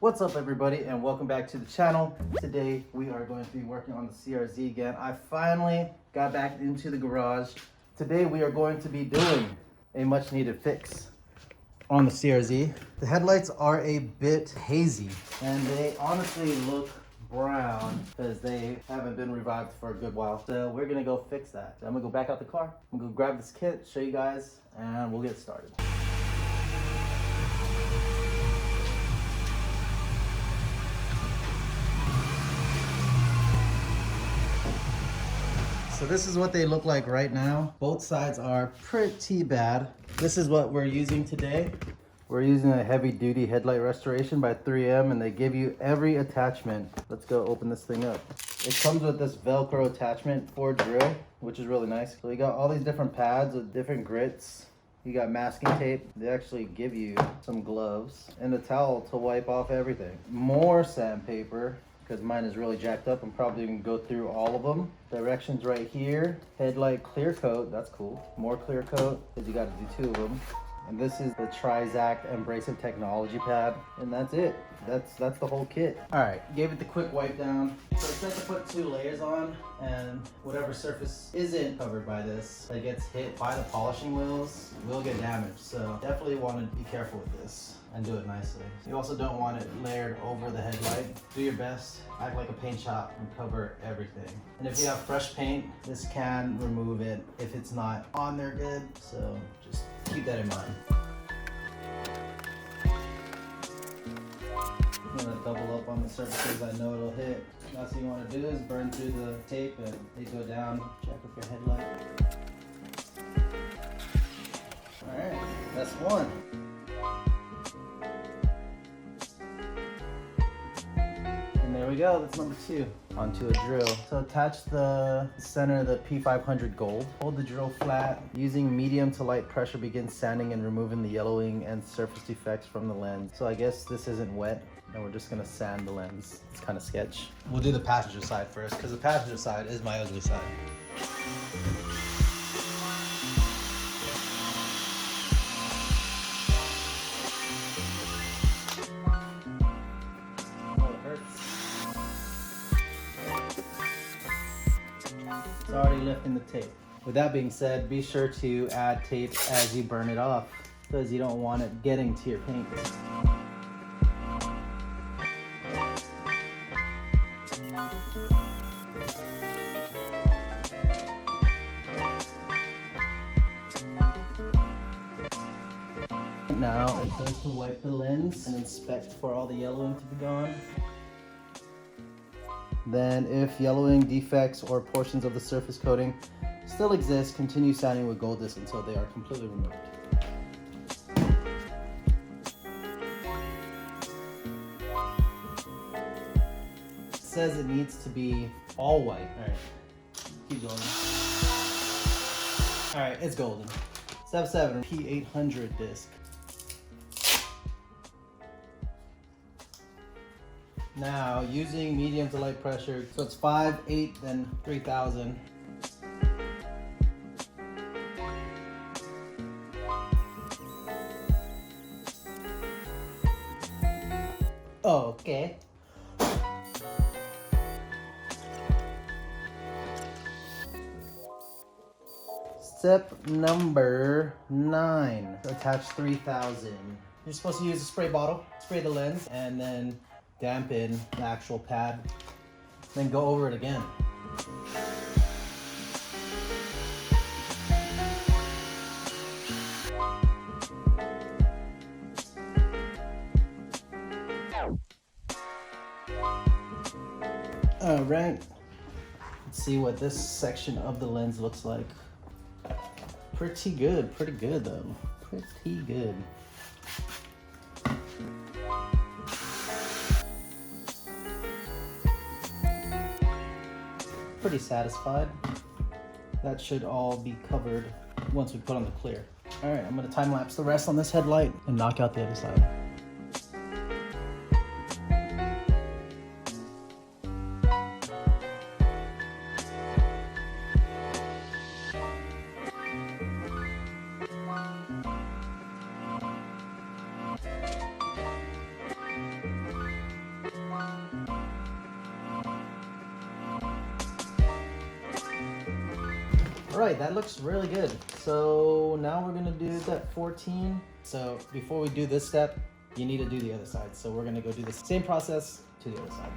What's up everybody and welcome back to the channel. Today we are going to be working on the CRZ again. I finally got back into the garage. Today we are going to be doing a much needed fix on the CRZ. The headlights are a bit hazy and they honestly look brown because they haven't been revived for a good while. So we're gonna go fix that. So I'm gonna go back out the car, I'm gonna go grab this kit, show you guys, and we'll get started. So this is what they look like right now. Both sides are pretty bad. This is what we're using today. We're using a heavy duty headlight restoration by 3M and they give you every attachment. Let's go open this thing up. It comes with this Velcro attachment for drill, which is really nice. So you got all these different pads with different grits. You got masking tape. They actually give you some gloves and a towel to wipe off everything. More sandpaper, because mine is really jacked up. I'm probably gonna go through all of them. Directions right here. Headlight clear coat, that's cool. More clear coat, because you gotta do 2 of them. And this is the TriZact abrasive technology pad. And that's it. That's the whole kit. All right, gave it the quick wipe down. So it says to put 2 layers on, and whatever surface isn't covered by this that gets hit by the polishing wheels will get damaged. So definitely want to be careful with this and do it nicely. You also don't want it layered over the headlight. Do your best, act like a paint shop and cover everything. And if you have fresh paint, this can remove it if it's not on there good. So just keep that in mind. I'm gonna double up on the surfaces I know it'll hit. Last thing you want to do is burn through the tape and they go down. Check with your headlight. Alright, that's one. And there we go, that's number 2. Onto a drill. So attach the center of the P500 gold. Hold the drill flat. Using medium to light pressure, begin sanding and removing the yellowing and surface defects from the lens. So I guess this isn't wet and we're just gonna sand the lens. It's kind of sketch. We'll do the passenger side first because the passenger side is my ugly side. It's already lifting the tape. With that being said, be sure to add tape as you burn it off because you don't want it getting to your paint. Now it says to wipe the lens and inspect for all the yellowing to be gone. Then if yellowing, defects, or portions of the surface coating still exist, continue sanding with gold disc until they are completely removed. It says it needs to be all white. All right, keep going. All right, it's golden. Step 7, P800 disc. Now, using medium to light pressure, so it's 5, 8, then 3000. Okay. Step number 9, attach 3000. You're supposed to use a spray bottle, spray the lens, and then dampen the actual pad, then go over it again. All right, let's see what this section of the lens looks like. Pretty good though, pretty good. Pretty satisfied. That should all be covered once we put on the clear. All right, I'm gonna time lapse the rest on this headlight and knock out the other side. All right, that looks really good. So now we're gonna do step 14. So before we do this step, you need to do the other side. So we're gonna go do the same process to the other side.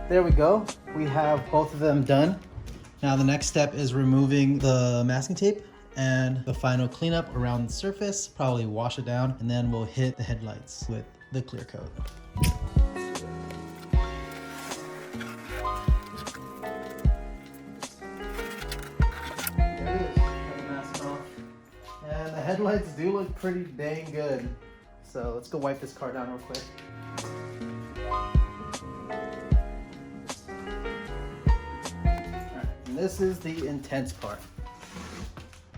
There we go. We have both of them done. Now the next step is removing the masking tape and the final cleanup around the surface, probably wash it down, and then we'll hit the headlights with the clear coat. There it is. Got the mask off. And the headlights do look pretty dang good. So let's go wipe this car down real quick. This is the intense part.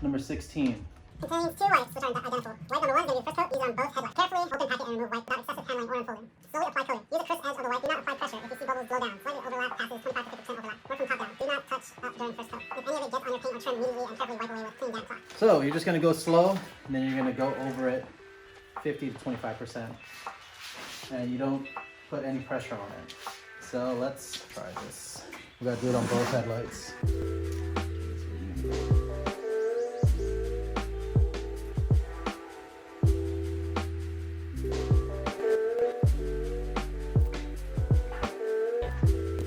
Number 16. Contains 2 wipes, which are identical. Wipe number 1 is going to be the first coat. Use it on both headlights. Carefully open packet and remove wipe without excessive handling or unfolding. Slowly apply coating. Use a crisp edge of the wipe. Do not apply pressure. If you see bubbles, blow down. Slightly overlap passes 25 to 50% overlap. Work from top down. Do not touch up during first coat. If any of it gets on your paint or trim immediately and carefully wipe away with clean damp cloth. So you're just going to go slow, and then you're going to go over it 50 to 25%. And you don't put any pressure on it. So let's try this. We got to do it on both headlights.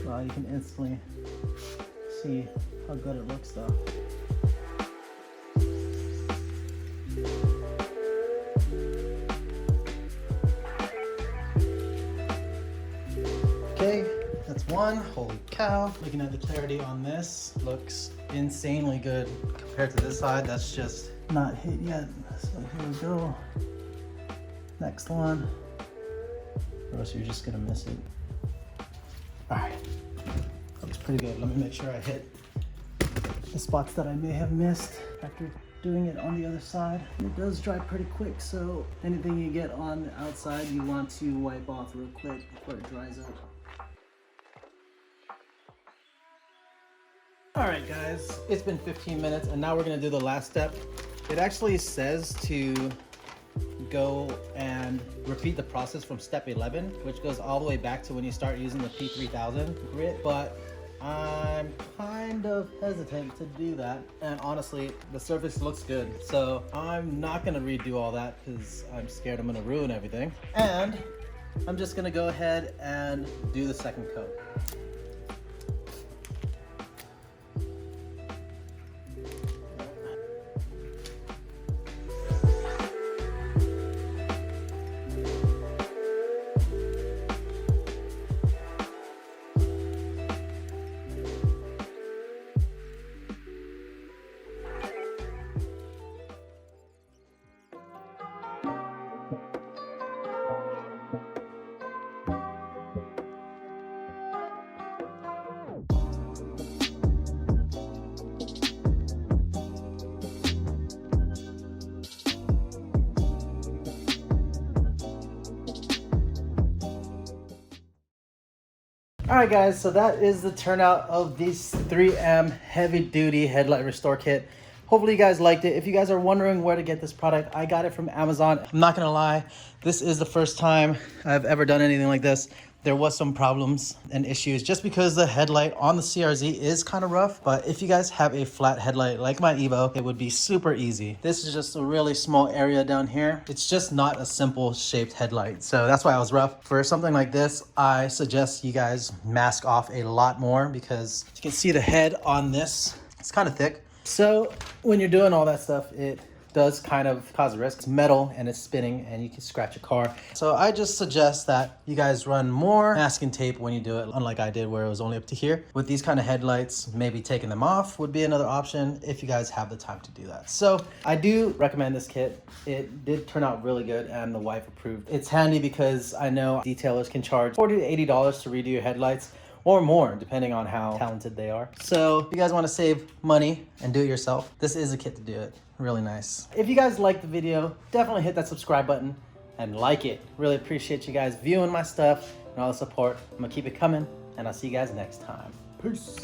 Wow, you can instantly see how good it looks though. Okay, that's one. Holy cow. Looking at the clarity on this, looks insanely good compared to this side. That's just not hit yet. So here we go. Next one. Or else you're just gonna miss it. All right, looks pretty good. Let me make sure I hit the spots that I may have missed after doing it on the other side. It does dry pretty quick, so anything you get on the outside you want to wipe off real quick before it dries up. All right guys, it's been 15 minutes and now we're gonna do the last step. It actually says to go and repeat the process from step 11, which goes all the way back to when you start using the P3000 grit, but I'm kind of hesitant to do that. And honestly, the surface looks good. So I'm not gonna redo all that because I'm scared I'm gonna ruin everything. And I'm just gonna go ahead and do the second coat. All right guys, so that is the turnout of this 3M heavy duty headlight restore kit. Hopefully you guys liked it. If you guys are wondering where to get this product, I got it from Amazon. I'm not gonna lie, this is the first time I've ever done anything like this. There was some problems and issues just because the headlight on the CRZ is kind of rough. But if you guys have a flat headlight like my Evo, it would be super easy. This is just a really small area down here. It's just not a simple shaped headlight. So that's why it was rough. For something like this, I suggest you guys mask off a lot more because you can see the head on this. It's kind of thick. So when you're doing all that stuff, it does kind of cause a risk. It's metal and it's spinning and you can scratch a car. So I just suggest that you guys run more masking tape when you do it, unlike I did where it was only up to here. With these kind of headlights, maybe taking them off would be another option if you guys have the time to do that. So I do recommend this kit. It did turn out really good and the wife approved. It's handy because I know detailers can charge $40 to $80 to redo your headlights, or more depending on how talented they are. So if you guys want to save money and do it yourself, this is a kit to do it. Really nice. If you guys liked the video, definitely hit that subscribe button and like it. Really appreciate you guys viewing my stuff and all the support. I'm gonna keep it coming, and I'll see you guys next time. Peace.